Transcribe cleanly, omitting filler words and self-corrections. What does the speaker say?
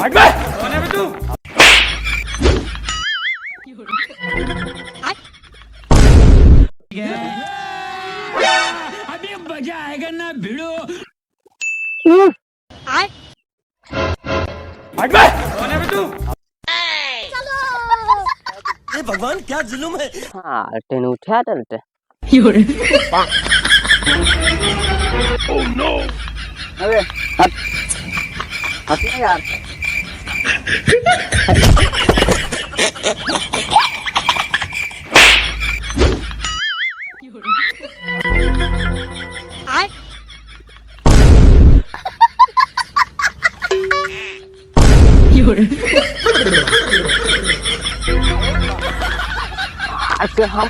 हट बे कौन है बे तू अभी मजा आएगा ना भिड़ो हट बे कौन है बे तू ये भगवान क्या जुलुम है हाँ टेन उठ्या तलते अबे हंस यार अच्छा हम